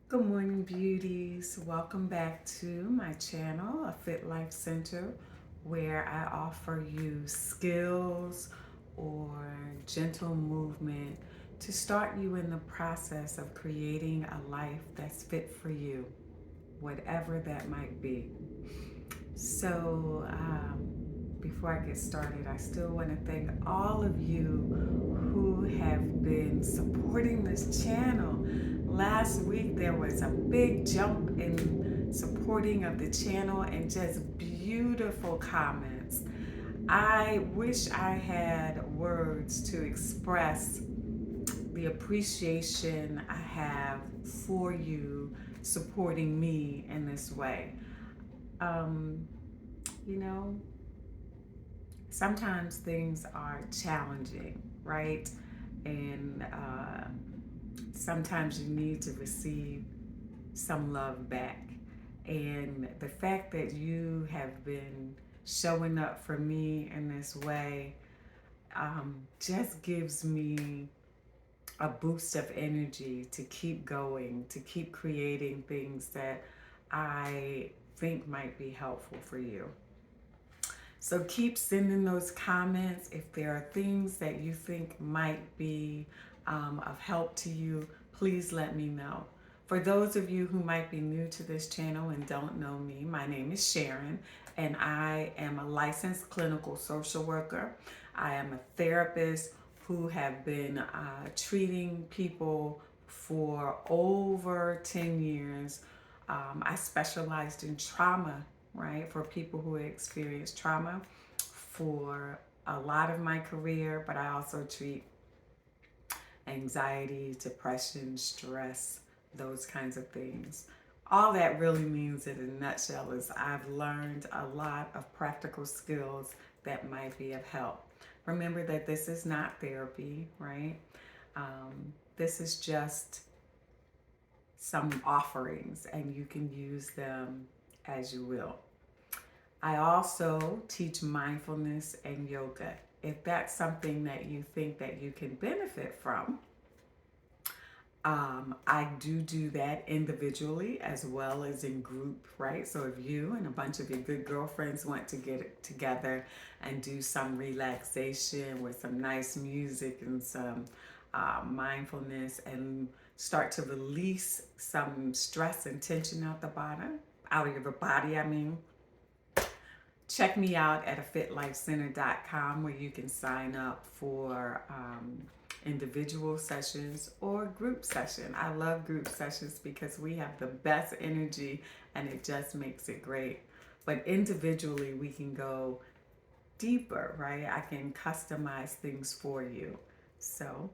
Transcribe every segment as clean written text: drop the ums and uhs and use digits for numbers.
Good morning, beauties. Welcome back to my channel, A Fit Life Center, where I offer you skills or gentle movement to start you in the process of creating a life that's fit for you, whatever that might be. Before I get started, I still want to thank all of you who have been supporting this channel. Last week, there was a big jump in supporting of the channel and just beautiful comments. I wish I had words to express the appreciation I have for you supporting me in this way. Um, you know, Sometimes things are challenging, right? And sometimes you need to receive some love back. And the fact that you have been showing up for me in this way just gives me a boost of energy to keep going, to keep creating things that I think might be helpful for you. So keep sending those comments. If there are things that you think might be of help to you, please let me know. For those of you who might be new to this channel and don't know me, my name is Sharon, and I am a licensed clinical social worker. I am a therapist who have been treating people for over 10 years. I specialized in trauma, right, for people who experience trauma for a lot of my career, but I also treat anxiety, depression, stress, those kinds of things. All that really means in a nutshell is I've learned a lot of practical skills that might be of help. Remember that this is not therapy, right? This is just some offerings, and you can use them as you will. I also teach mindfulness and yoga. If that's something that you think that you can benefit from, I do that individually as well as in group, right? So if you and a bunch of your good girlfriends want to get together and do some relaxation with some nice music and some mindfulness and start to release some stress and tension out of your body, check me out at afitlifecenter.com where you can sign up for individual sessions or group session. I love group sessions because we have the best energy and it just makes it great. But individually, we can go deeper, right? I can customize things for you. So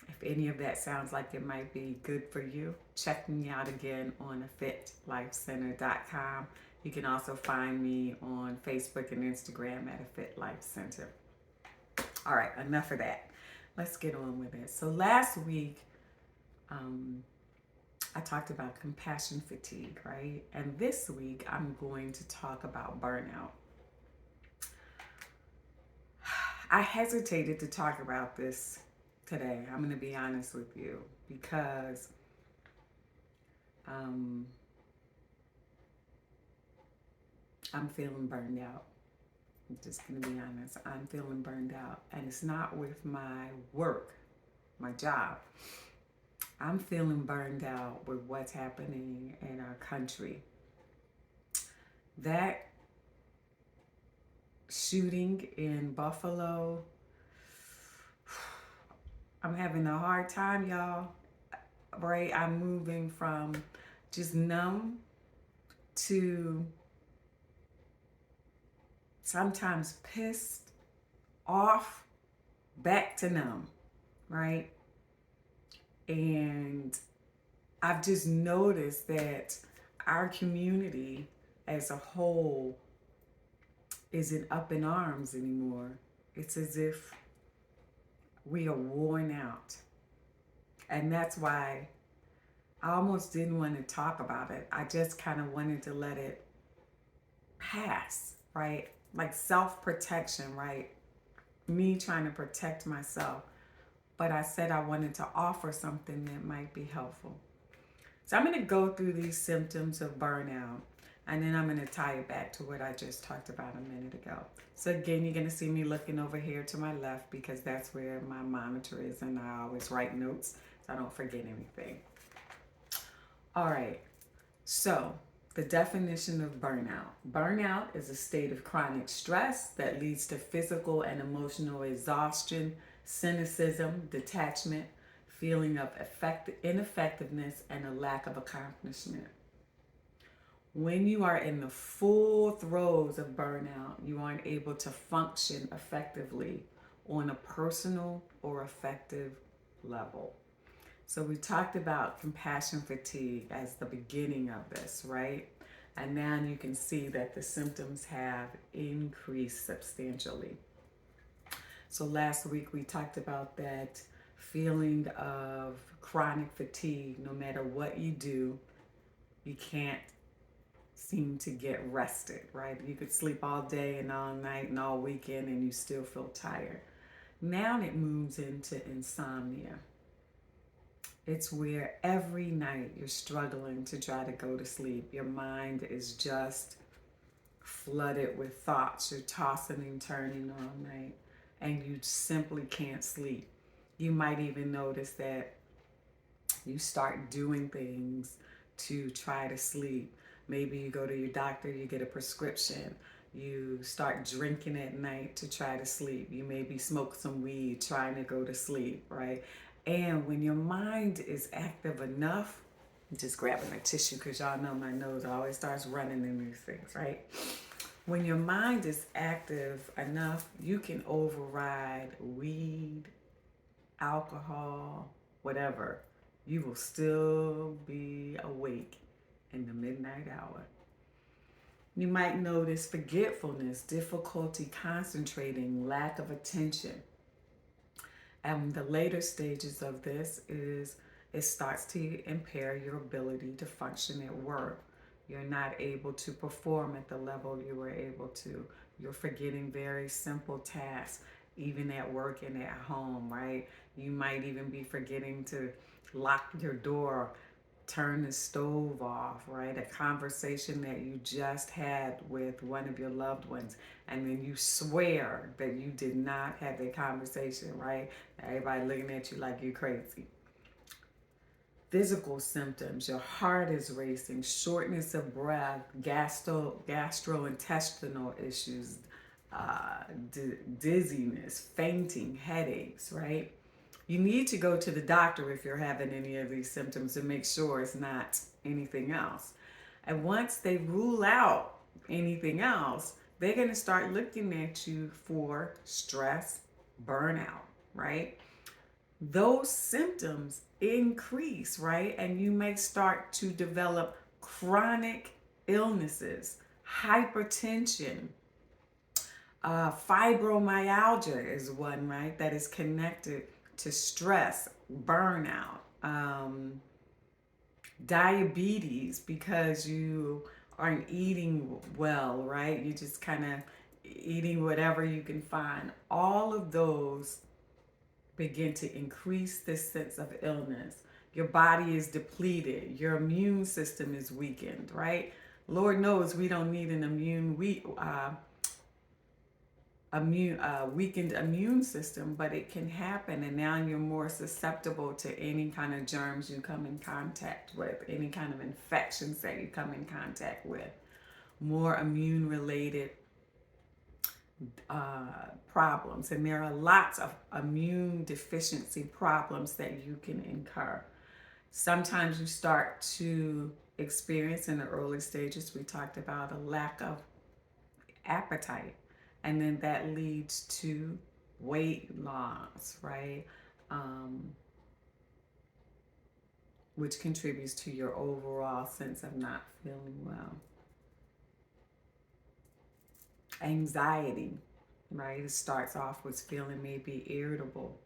if any of that sounds like it might be good for you, check me out again on afitlifecenter.com. You can also find me on Facebook and Instagram at A Fit Life Center. All right, enough of that. Let's get on with it. So last week, I talked about compassion fatigue, right? And this week, I'm going to talk about burnout. I hesitated to talk about this today. I'm going to be honest with you because um, I'm feeling burned out. I'm just going to be honest. I'm feeling burned out. And it's not with my work, my job. I'm feeling burned out with what's happening in our country. That shooting in Buffalo, I'm having a hard time, y'all. Right? I'm moving from just numb to sometimes pissed off, back to numb, right? And I've just noticed that our community as a whole isn't up in arms anymore. It's as if we are worn out. And that's why I almost didn't want to talk about it. I just kind of wanted to let it pass, right? Like self protection, right? Me trying to protect myself. But I said I wanted to offer something that might be helpful. So I'm going to go through these symptoms of burnout, and then I'm going to tie it back to what I just talked about a minute ago. So again, you're going to see me looking over here to my left because that's where my monitor is, and I always write notes so I don't forget anything. All right. So the definition of burnout. Burnout is a state of chronic stress that leads to physical and emotional exhaustion, cynicism, detachment, feeling of ineffectiveness, and a lack of accomplishment. When you are in the full throes of burnout, you aren't able to function effectively on a personal or affective level. So we talked about compassion fatigue as the beginning of this, right? And now you can see that the symptoms have increased substantially. So last week we talked about that feeling of chronic fatigue. No matter what you do, you can't seem to get rested, right? You could sleep all day and all night and all weekend and you still feel tired. Now it moves into insomnia. It's where every night you're struggling to try to go to sleep. Your mind is just flooded with thoughts. You're tossing and turning all night and you simply can't sleep. You might even notice that you start doing things to try to sleep. Maybe you go to your doctor, you get a prescription. You start drinking at night to try to sleep. You maybe smoke some weed trying to go to sleep, right? And when your mind is active enough, just grabbing a tissue because y'all know my nose always starts running in these things, right? When your mind is active enough, you can override weed, alcohol, whatever. You will still be awake in the midnight hour. You might notice forgetfulness, difficulty concentrating, lack of attention. And the later stages of this is it starts to impair your ability to function at work. You're not able to perform at the level you were able to. You're forgetting very simple tasks, even at work and at home, right? You might even be forgetting to lock your door, turn the stove off, right? A conversation that you just had with one of your loved ones, and then you swear that you did not have that conversation, right? Everybody looking at you like you're crazy. Physical symptoms, your heart is racing, shortness of breath, gastrointestinal issues, dizziness, fainting, headaches, right? You need to go to the doctor if you're having any of these symptoms and make sure it's not anything else. And once they rule out anything else, they're going to start looking at you for stress, burnout, right? Those symptoms increase, right? And you may start to develop chronic illnesses, hypertension, fibromyalgia is one, right? That is connected to stress, burnout, diabetes because you aren't eating well, right? You just kind of eating whatever you can find. All of those begin to increase this sense of illness. Your body is depleted. Your immune system is weakened, right? Lord knows we don't need an weakened immune system, but it can happen, and now you're more susceptible to any kind of germs you come in contact with, any kind of infections that you come in contact with, more immune related problems. And there are lots of immune deficiency problems that you can incur. Sometimes you start to experience in the early stages, we talked about a lack of appetite. And then that leads to weight loss, right? Which contributes to your overall sense of not feeling well. Anxiety, right? It starts off with feeling maybe irritable.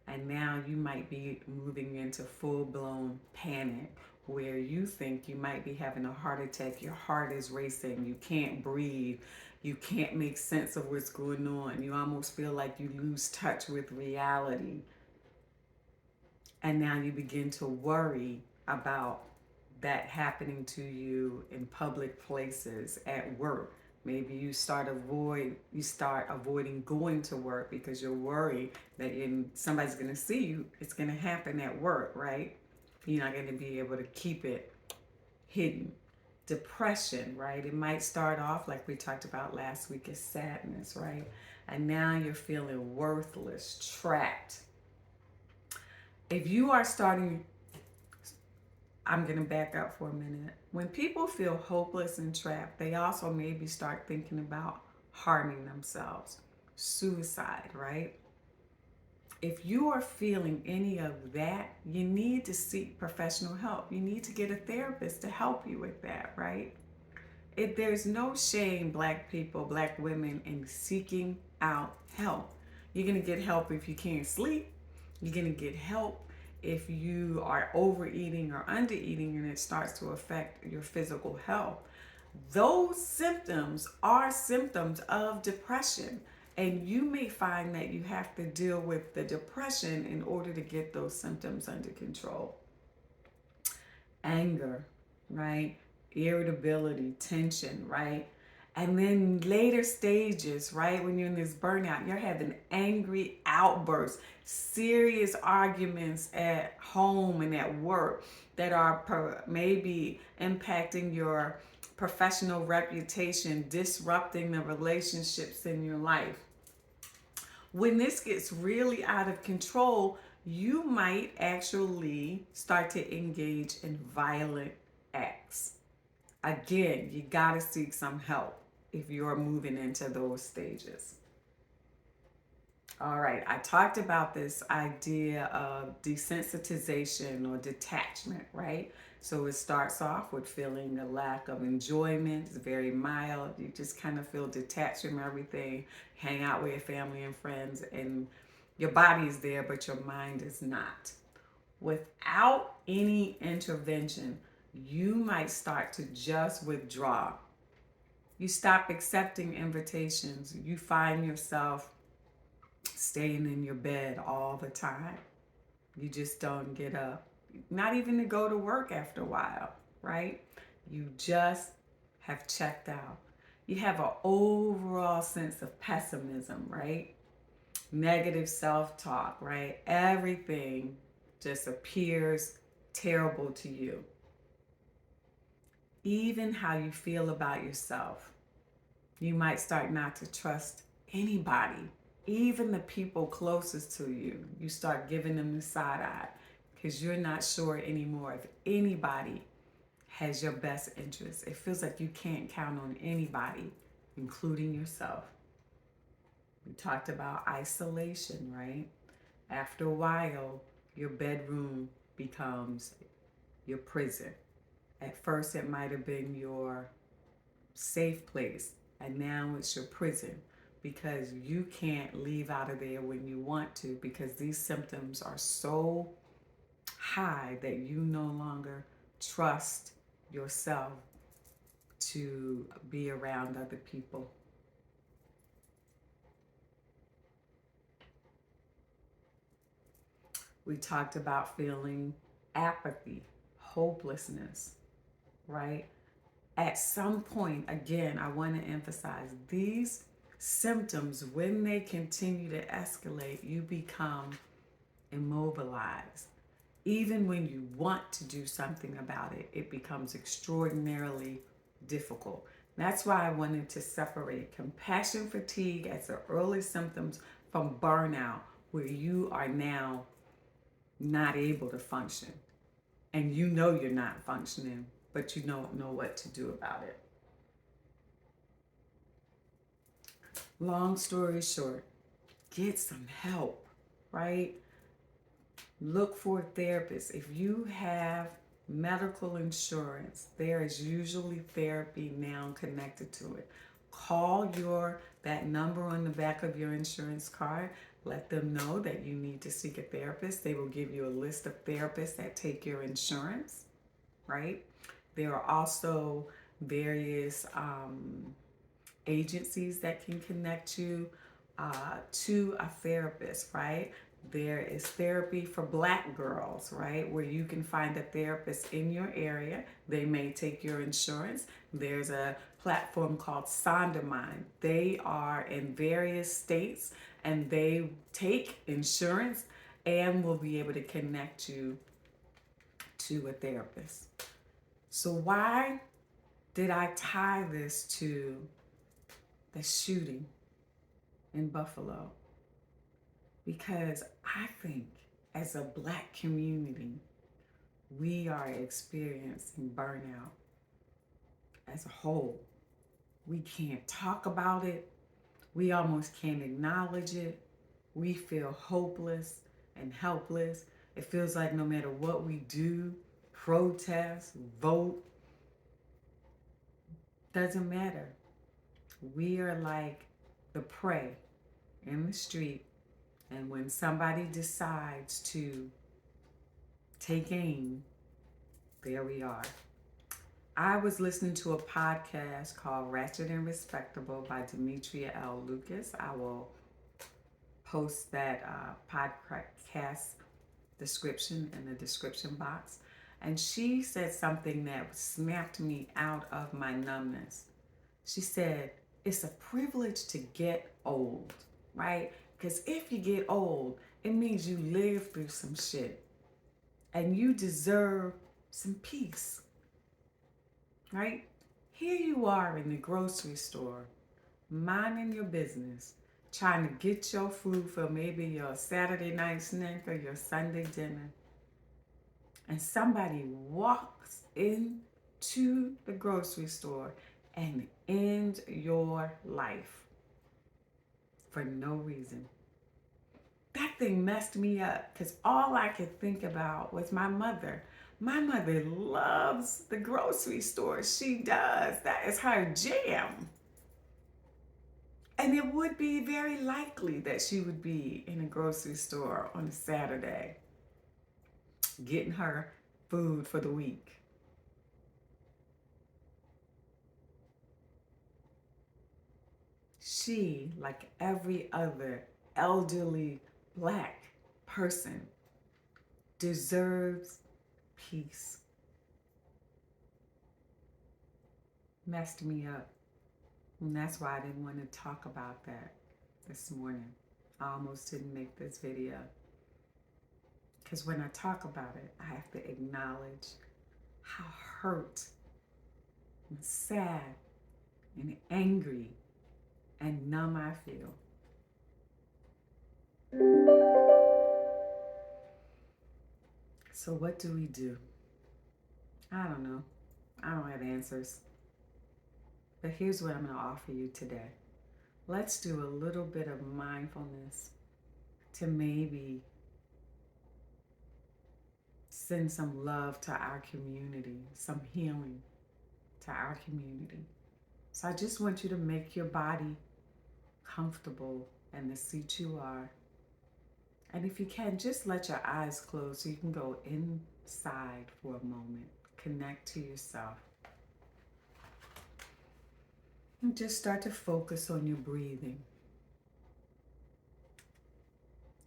And now you might be moving into full-blown panic where you think you might be having a heart attack. Your heart is racing. You can't breathe. You can't make sense of what's going on. You almost feel like you lose touch with reality. And now you begin to worry about that happening to you in public places, at work. Maybe you start avoiding going to work because you're worried that somebody's going to see you. It's going to happen at work, right? You're not going to be able to keep it hidden. Depression, right? It might start off like we talked about last week as sadness, right? And now you're feeling worthless, trapped. If you are starting, I'm going to back up for a minute. When people feel hopeless and trapped, they also maybe start thinking about harming themselves, suicide, right? If you are feeling any of that, you need to seek professional help. You need to get a therapist to help you with that, right? There's no shame, Black people, Black women, in seeking out help. You're going to get help if you can't sleep. You're going to get help if you are overeating or undereating and it starts to affect your physical health. Those symptoms are symptoms of depression. And you may find that you have to deal with the depression in order to get those symptoms under control. Anger, right? Irritability, tension, right? And then later stages, right? When you're in this burnout, you're having angry outbursts, serious arguments at home and at work that are maybe impacting your professional reputation, disrupting the relationships in your life. When this gets really out of control, you might actually start to engage in violent acts. Again, you got to seek some help if you're moving into those stages. All right, I talked about this idea of desensitization or detachment, right? So it starts off with feeling a lack of enjoyment. It's very mild. You just kind of feel detached from everything, hang out with your family and friends, and your body is there, but your mind is not. Without any intervention, you might start to just withdraw. You stop accepting invitations. You find yourself staying in your bed all the time. You just don't get up, not even to go to work after a while, right? You just have checked out. You have an overall sense of pessimism, right? Negative self-talk, right? Everything just appears terrible to you. Even how you feel about yourself. You might start not to trust anybody, even the people closest to you. You start giving them the side eye because you're not sure anymore if anybody has your best interest. It feels like you can't count on anybody, including yourself. We talked about isolation, right? After a while, your bedroom becomes your prison. At first, it might have been your safe place, and now it's your prison because you can't leave out of there when you want to because these symptoms are so high that you no longer trust yourself to be around other people. We talked about feeling apathy, hopelessness, right? At some point, again, I want to emphasize these symptoms, when they continue to escalate, you become immobilized. Even when you want to do something about it, it becomes extraordinarily difficult. That's why I wanted to separate compassion fatigue as the early symptoms from burnout, where you are now not able to function. And you know you're not functioning, but you don't know what to do about it. Long story short, get some help, right? Look for a therapist. If you have medical insurance, there is usually therapy now connected to it. Call that number on the back of your insurance card. Let them know that you need to seek a therapist. They will give you a list of therapists that take your insurance, right? There are also various agencies that can connect you to a therapist, right? There is therapy for Black girls, right? Where you can find a therapist in your area. They may take your insurance. There's a platform called Sondermind. They are in various states and they take insurance and will be able to connect you to a therapist. So, why did I tie this to the shooting in Buffalo? Because I think as a Black community, we are experiencing burnout as a whole. We can't talk about it. We almost can't acknowledge it. We feel hopeless and helpless. It feels like no matter what we do, protest, vote, doesn't matter. We are like the prey in the street, and when somebody decides to take aim, there we are. I was listening to a podcast called Ratchet and Respectable by Demetria L Lucas. I will post that podcast description in the description box. And she said something that snapped me out of my numbness. She said, it's a privilege to get old, right? Because if you get old, it means you lived through some shit and you deserve some peace, right? Here you are in the grocery store, minding your business, trying to get your food for maybe your Saturday night snack or your Sunday dinner. And somebody walks into the grocery store and ends your life for no reason. That thing messed me up because all I could think about was my mother. My mother loves the grocery store. She does. That is her jam. And it would be very likely that she would be in a grocery store on a Saturday getting her food for the week. She, like every other elderly Black person, deserves peace. Messed me up. And that's why I didn't want to talk about that this morning. I almost didn't make this video. Because when I talk about it, I have to acknowledge how hurt and sad and angry and numb I feel. So what do we do? I don't know. I don't have answers. But here's what I'm going to offer you today. Let's do a little bit of mindfulness to maybe send some love to our community, some healing to our community. So I just want you to make your body comfortable in the seat you are. And if you can, just let your eyes close so you can go inside for a moment. Connect to yourself. And just start to focus on your breathing.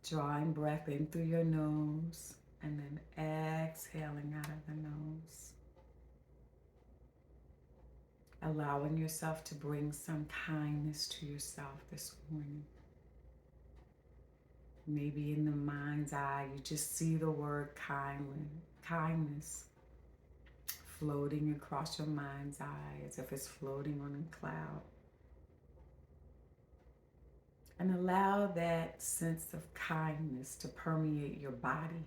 Drawing breath in through your nose and then exhaling out of the nose. Allowing yourself to bring some kindness to yourself this morning. Maybe in the mind's eye, you just see the word kindness floating across your mind's eye as if it's floating on a cloud. And allow that sense of kindness to permeate your body.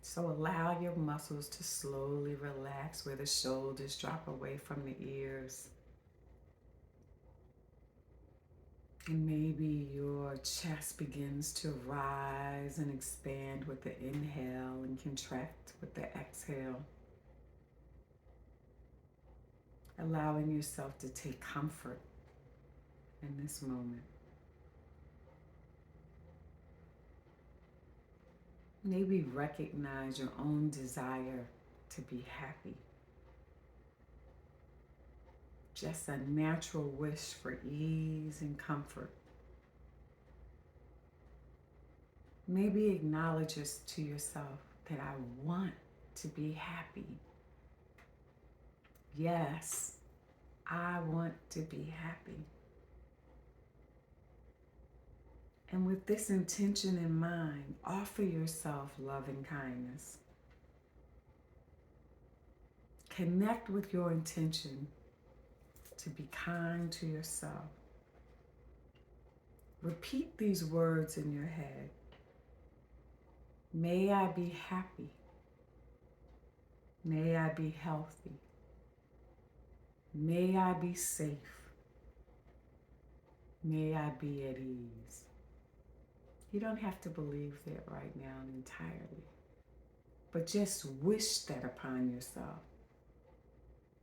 So allow your muscles to slowly relax where the shoulders drop away from the ears. And maybe your chest begins to rise and expand with the inhale and contract with the exhale. Allowing yourself to take comfort in this moment. Maybe recognize your own desire to be happy. Just a natural wish for ease and comfort. Maybe acknowledge to yourself that I want to be happy. Yes, I want to be happy. And with this intention in mind, offer yourself love and kindness. Connect with your intention to be kind to yourself. Repeat these words in your head. May I be happy. May I be healthy. May I be safe. May I be at ease. You don't have to believe that right now entirely, but just wish that upon yourself.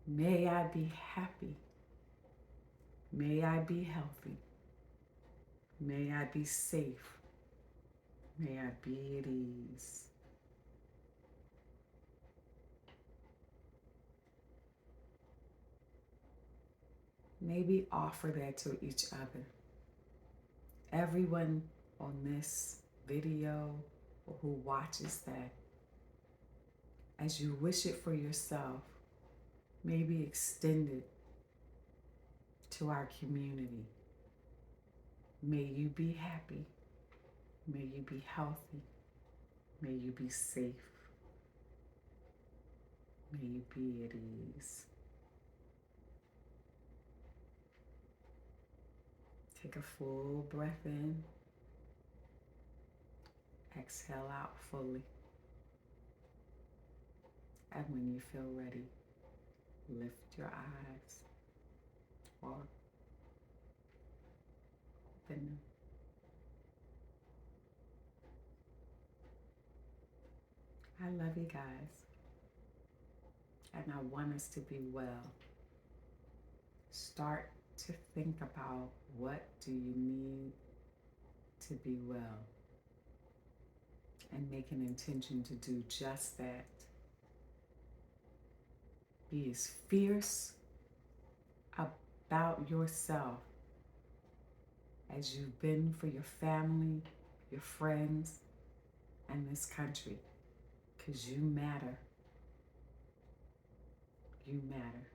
May I be happy. May I be healthy. May I be safe. May I be at ease. Maybe offer that to each other. Everyone on this video or who watches that, as you wish it for yourself, maybe extend it to our community. May you be happy. May you be healthy. May you be safe. May you be at ease. Take a full breath in. Exhale out fully. And when you feel ready, lift your eyes or open them. I love you guys. And I want us to be well. Start to think about, what do you need to be well? And make an intention to do just that. Be as fierce about yourself as you've been for your family, your friends, and this country. Because you matter. You matter.